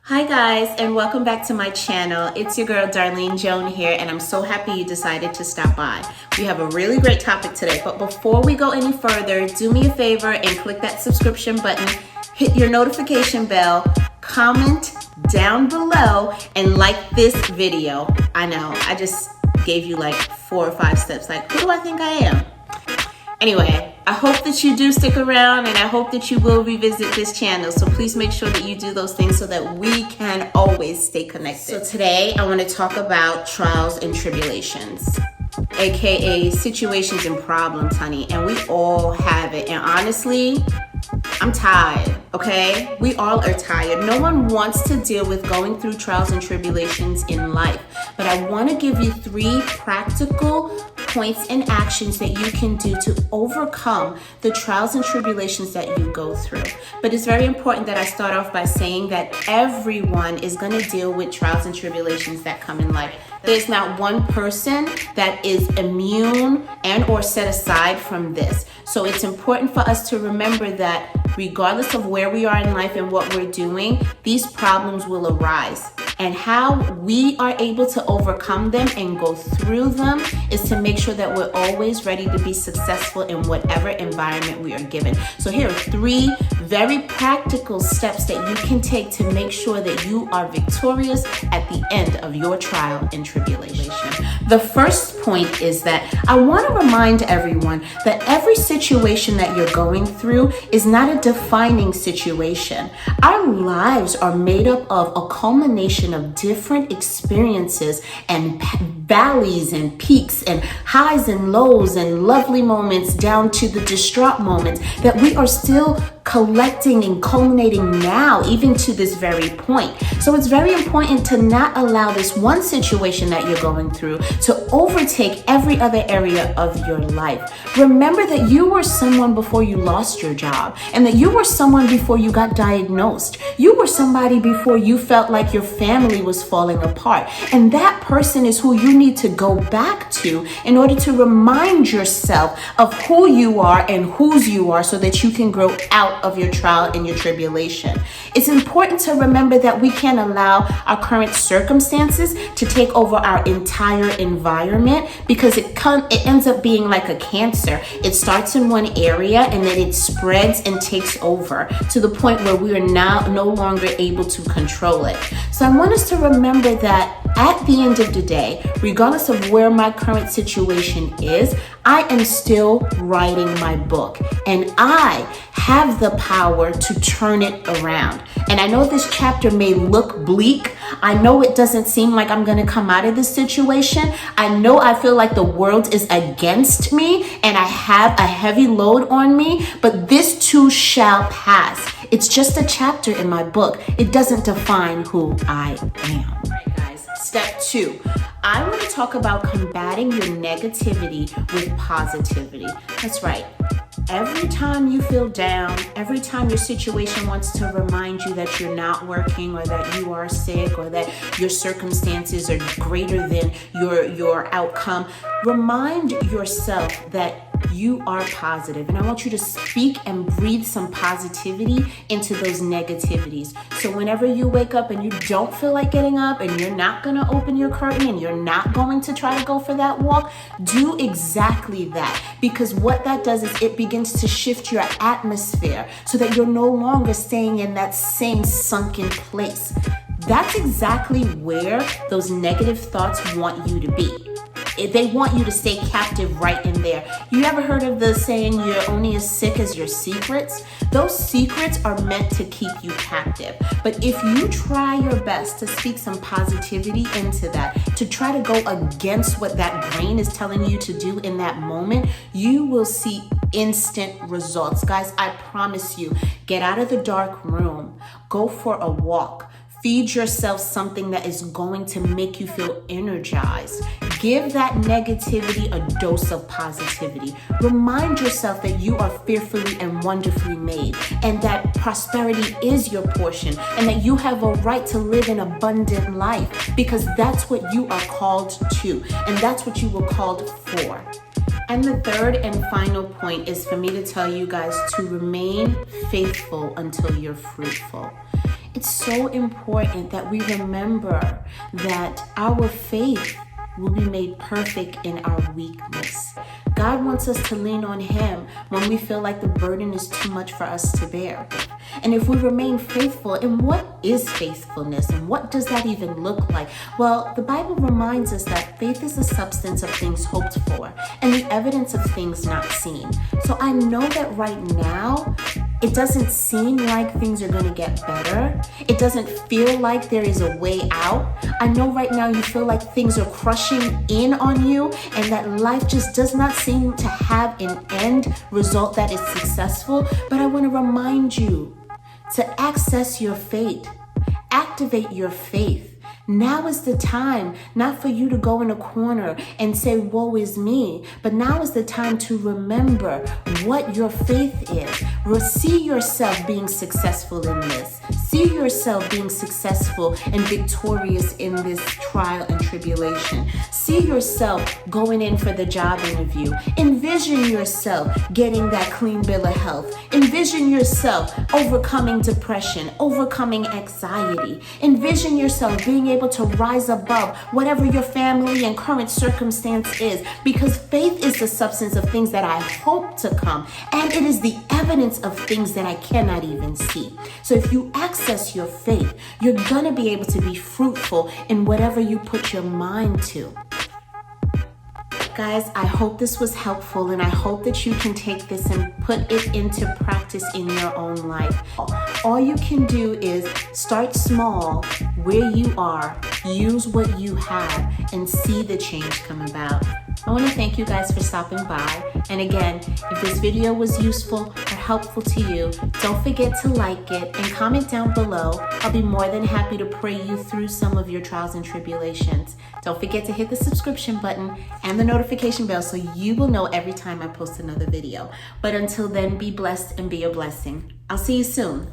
Hi guys, and welcome back to my channel. It's your girl Darlene Joan here, and I'm so happy you decided to stop by. We have a really great topic today, but before we go any further, do me a favor and click that subscription button, hit your notification bell, comment down below, and like this video. I know, I just gave you like 4 or 5 steps, like who do I think I am? Anyway, I hope that you do stick around, and I hope that you will revisit this channel. So please make sure that you do those things so that we can always stay connected. So today I want to talk about trials and tribulations, aka situations and problems, honey. And we all have it. And honestly, I'm tired, okay? We all are tired. No one wants to deal with going through trials and tribulations in life. But I want to give you 3 practical points and actions that you can do to overcome the trials and tribulations that you go through. But it's very important that I start off by saying that everyone is going to deal with trials and tribulations that come in life. There's not one person that is immune and or set aside from this. So it's important for us to remember that regardless of where we are in life and what we're doing, these problems will arise. And how we are able to overcome them and go through them is to make sure that we're always ready to be successful in whatever environment we are given. So here are 3 very practical steps that you can take to make sure that you are victorious at the end of your trial and tribulation. The first point is that I want to remind everyone that every situation that you're going through is not a defining situation. Our lives are made up of a culmination of different experiences and valleys and peaks and highs and lows and lovely moments down to the distraught moments that we are still collecting and culminating now, even to this very point. So it's very important to not allow this one situation that you're going through to overtake every other area of your life. Remember that you were someone before you lost your job, and that you were someone before you got diagnosed. You were somebody before you felt like your family was falling apart. And that person is who you need to go back to in order to remind yourself of who you are and whose you are so that you can grow out of your trial and your tribulation. It's important to remember that we can't allow our current circumstances to take over our entire environment, because it ends up being like a cancer. It starts in one area and then it spreads and takes over to the point where we are now no longer able to control it. So I want us to remember that at the end of the day, regardless of where my current situation is, I am still writing my book, and I have the power to turn it around. And I know this chapter may look bleak. I know it doesn't seem like I'm going to come out of this situation. I know I feel like the world is against me and I have a heavy load on me, but this too shall pass. It's just a chapter in my book. It doesn't define who I am. Step 2, I want to talk about combating your negativity with positivity. That's right. Every time you feel down, every time your situation wants to remind you that you're not working, or that you are sick, or that your circumstances are greater than your outcome, remind yourself that you are positive. And I want you to speak and breathe some positivity into those negativities. So whenever you wake up and you don't feel like getting up, and you're not going to open your curtain, and you're not going to try to go for that walk, do exactly that. Because what that does is it begins to shift your atmosphere so that you're no longer staying in that same sunken place. That's exactly where those negative thoughts want you to be. They want you to stay captive right in there. You ever heard of the saying, you're only as sick as your secrets? Those secrets are meant to keep you captive. But if you try your best to speak some positivity into that, to try to go against what that brain is telling you to do in that moment, you will see instant results. Guys, I promise you, get out of the dark room, go for a walk. Feed yourself something that is going to make you feel energized. Give that negativity a dose of positivity. Remind yourself that you are fearfully and wonderfully made, and that prosperity is your portion, and that you have a right to live an abundant life, because that's what you are called to, and that's what you were called for. And the third and final point is for me to tell you guys to remain faithful until you're fruitful. It's so important that we remember that our faith will be made perfect in our weakness. God wants us to lean on Him when we feel like the burden is too much for us to bear. And if we remain faithful, and what is faithfulness and what does that even look like? Well, the Bible reminds us that faith is the substance of things hoped for and the evidence of things not seen. So I know that right now, it doesn't seem like things are going to get better. It doesn't feel like there is a way out. I know right now you feel like things are crushing in on you and that life just does not seem to have an end result that is successful. But I want to remind you to access your faith, activate your faith. Now is the time, not for you to go in a corner and say, woe is me, but now is the time to remember what your faith is. See yourself being successful in this. See yourself being successful and victorious in this trial and tribulation. See yourself going in for the job interview. Envision yourself getting that clean bill of health. Envision yourself overcoming depression, overcoming anxiety. Envision yourself being able to rise above whatever your family and current circumstance is, because faith is the substance of things that I hope to come, and it is the evidence of things that I cannot even see. So if you access your faith, you're gonna be able to be fruitful in whatever you put your mind to. Guys, I hope this was helpful, and I hope that you can take this and put it into practice in your own life. All you can do is start small where you are, use what you have, and see the change come about. I want to thank you guys for stopping by. And again, if this video was useful or helpful to you, don't forget to like it and comment down below. I'll be more than happy to pray you through some of your trials and tribulations. Don't forget to hit the subscription button and the notification bell so you will know every time I post another video. But until then, be blessed and be a blessing. I'll see you soon.